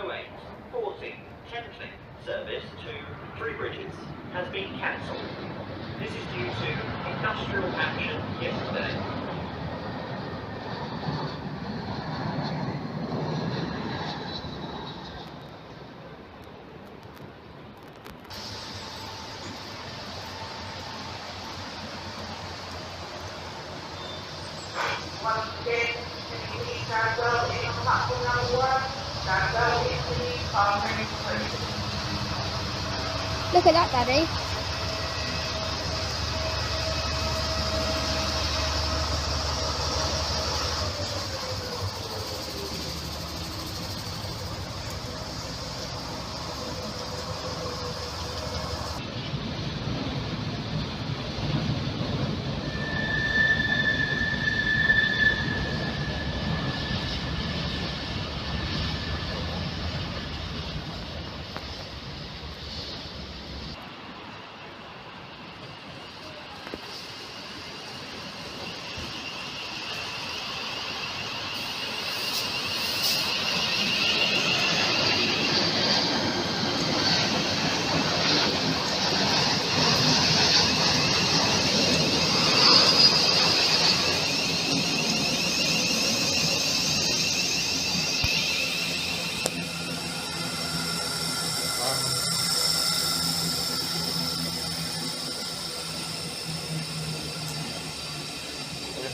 0840 Thameslink service to Three Bridges has been cancelled. This is due to industrial action yesterday. Once again, can you please stand well in on platform number 1? Stand well into the parking space. Look at that, Daddy.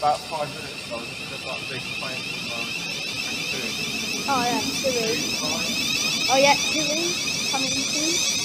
About 5 minutes ago, this is about a big plane from Oh yeah, Tui. Oh yeah, Tui. Coming soon.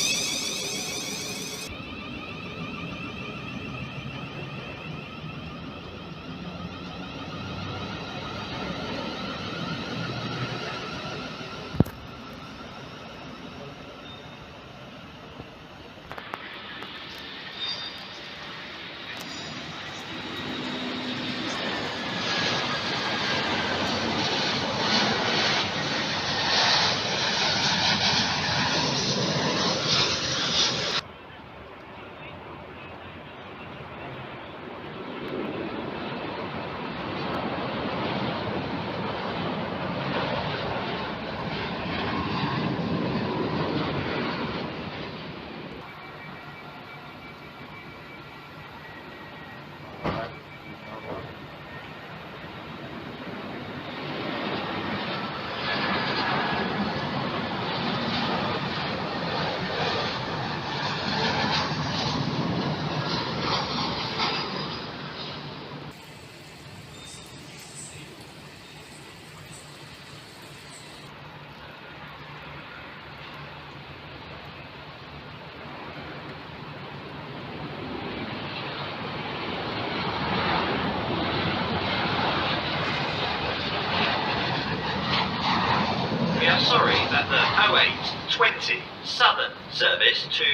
We are sorry that the 0820 Southern service to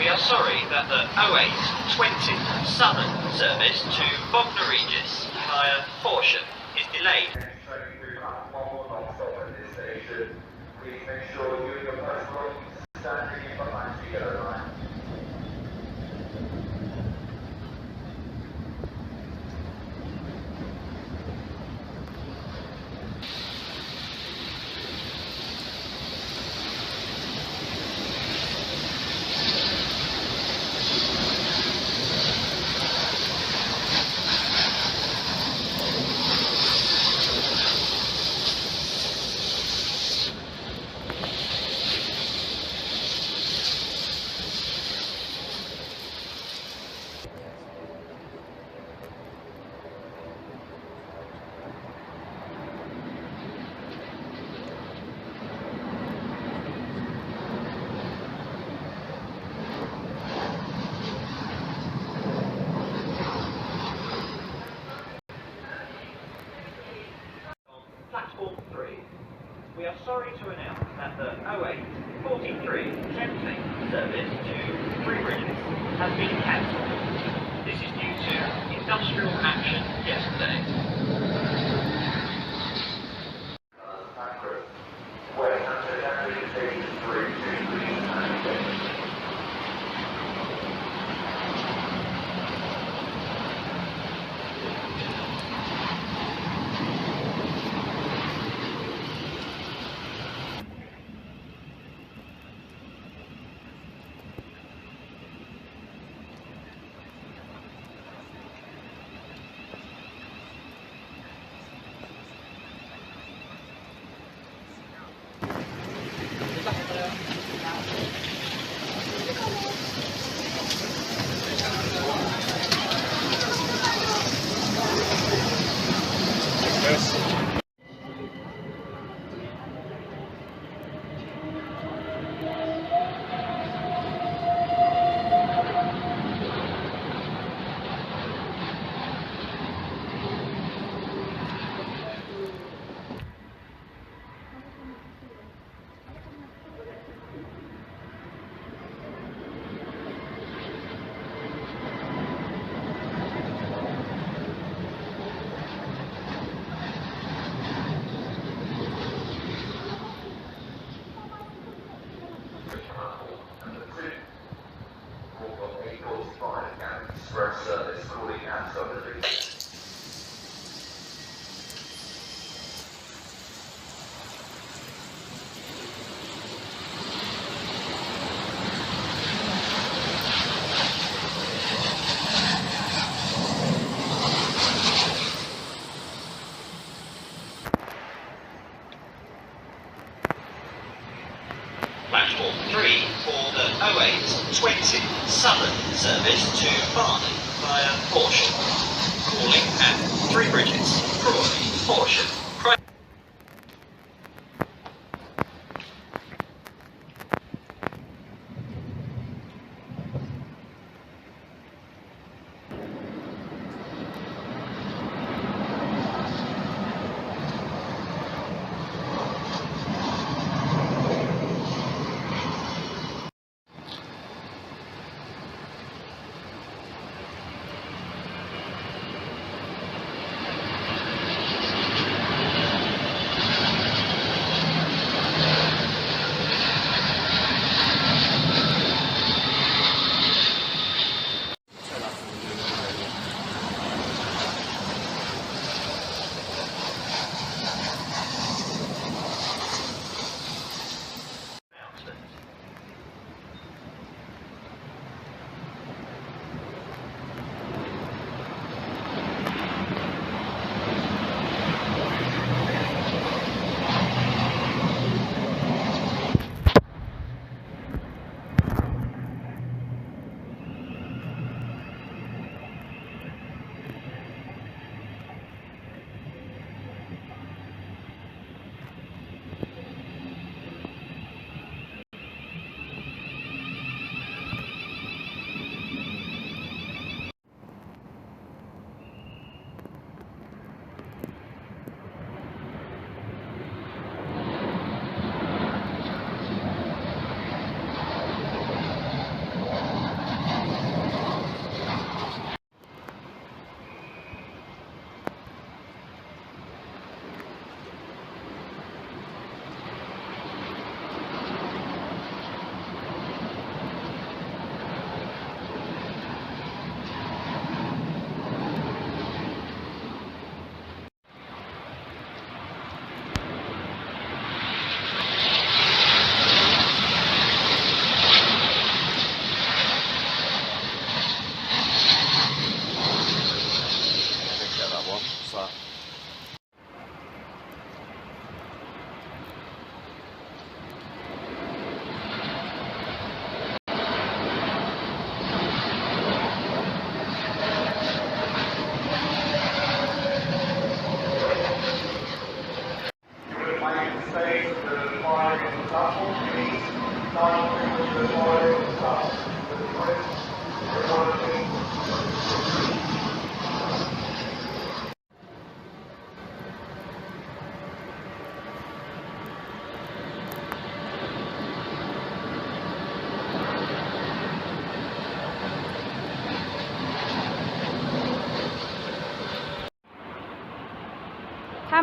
We are sorry that the 0820 Southern service to Bognor Regis via Horsham is delayed. Please make sure you and your personal standing in behind the yellow line. Platform 3. We are sorry to announce that the 0840 43, Thameslink service to Three Bridges has been cancelled. This is due to industrial action yesterday. West Hampton Avenue, station 3, 2 Green and 6. Express service calling at Somerley. Platform 3 for the 0820 Southern service to Barnet via Horsham. Calling at Three Bridges, Crawley, Horsham.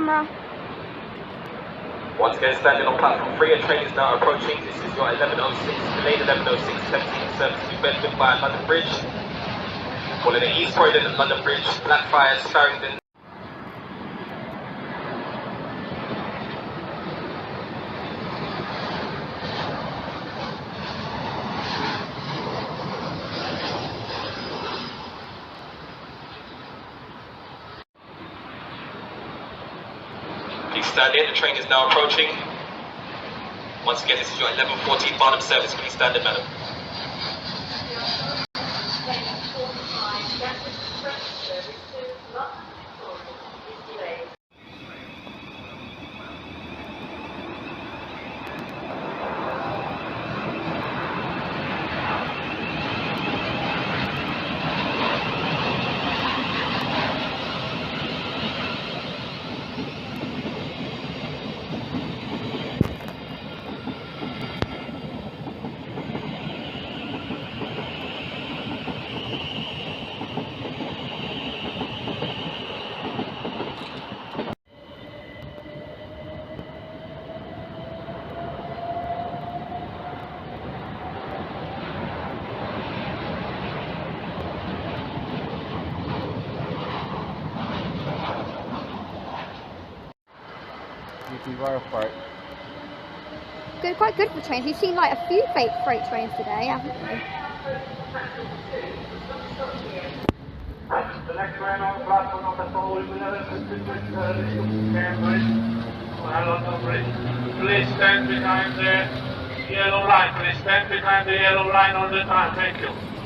camera. Once again, standing on platform 3, a train is now approaching. This is your 1106, delayed 1106, 17 service to Bedford via London Bridge. Following the East Croydon and London Bridge, Blackfriars, Farringdon. Please stand in, the train is now approaching. Once again, this is your 1114 Barnum service. Please stand in, madam. Good, quite good for trains. We've seen like a few fake freight trains today, haven't we? The next train on platform number 4 is 1156 service to Cambridge, London Bridge. Please stand behind the yellow line. Please stand behind the yellow line all the time. Thank you.